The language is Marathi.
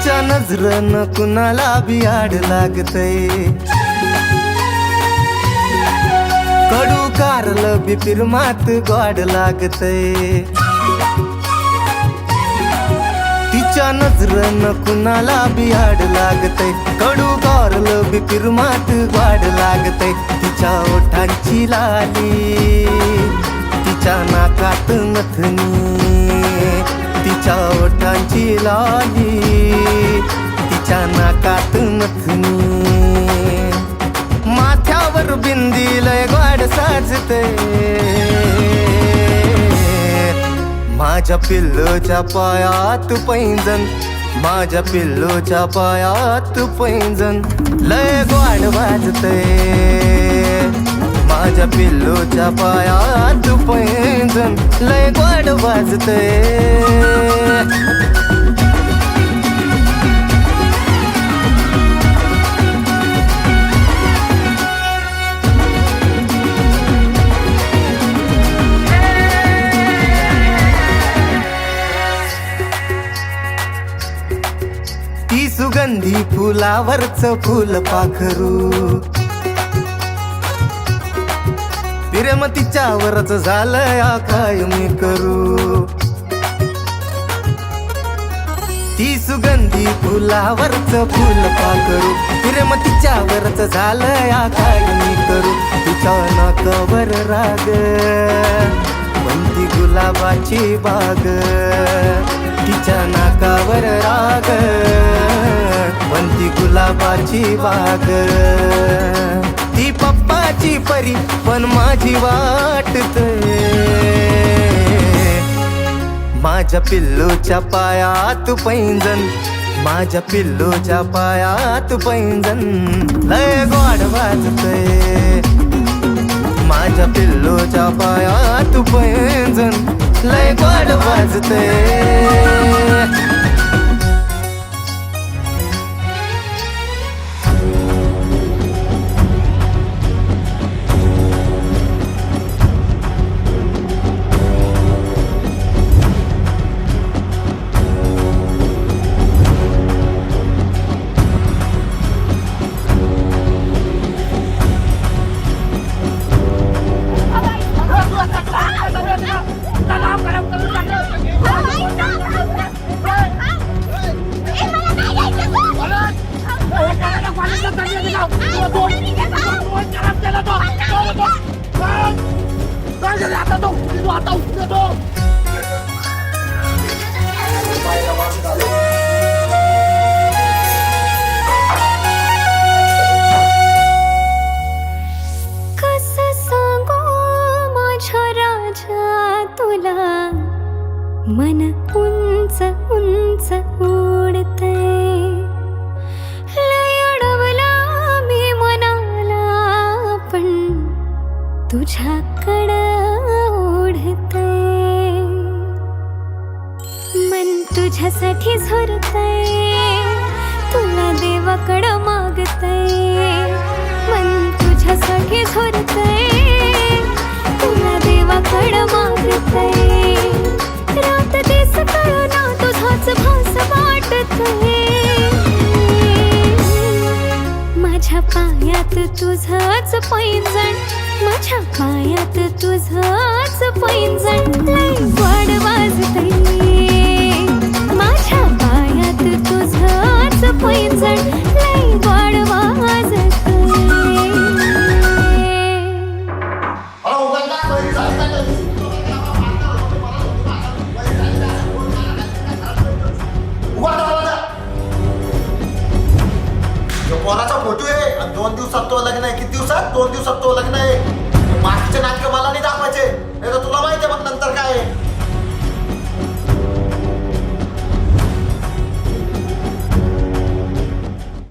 तिच्या नजरनं कुणाला बी आड लागतय, कडू कारलं बी फिरमात गोड लागतय. तिच्या नजरनं कुणाला बी आड लागतय, कडू कारलं बी फिरमात गोड लागतय. तिच्या ओठांची लाली, तिच्या नाकात नथनी, तिच्या ओठांची लाली, तिच्या नाकात नथनी. माथ्यावर बिंदी लय गोड साजते, माझ्या पिल्लूच्या पायात पैंजण, माझ्या पिल्लूच्या पायात पैंजण लय गोड वाजते. माझ्या पिल्लूच्या पायात पैंजण लय गोड वाजते. ती सुगंधी फुलावरचं फुल पाखरू, प्रेम तिच्यावरच झालंय काय मी करू. ती सुगंधी फुलावरचं फुल पाखरू, प्रेम तिच्यावरच झालंय काय मी करू. तिच्या नाकावर राग, कोणती गुलाबाची बाग, तिच्या नाकावर राग, कोणती गुलाबाची बाग. ती पप्पाची परी पण माझी वाटते, माझ्या पिल्लूच्या पायात पैंजण, माझ्या पिल्लूच्या पायात पैंजण लय गोड वाजतय. माझ्या पिल्लूच्या पायात पैंजण लय गोड वाजतय. कसं सांगू माझ्या राजा तुला, मन उंच उंच उडतंय. लय अडवला मी मनाला, पण तुझ्याकडं ओढतंय. मन तुझ्यासाठी झरतंय, तुला देवाकडं मागतंय. मन तुझ्यासाठी झरतंय, तुला देवाकडं मागतंय. रात दिस कळना तुझाच भास वाटतंय. माझ्या पायात तुझंच पैंजण, माझ्या पायात तुझंच पैंजण लय गोड वाजतंय. माझ्या पायात तुझंच पैंजण लय गोड वाजतंय. कोणाचा फोटो आहे आणि 2 दिवसात तो लग्न आहे. किती दिवसात? 2 दिवसात तो लग्न आहे. बाकीचे नाटकं मला नाही दाखवायचे, नाही तर तुला माहिती आहे मग नंतर काय आहे.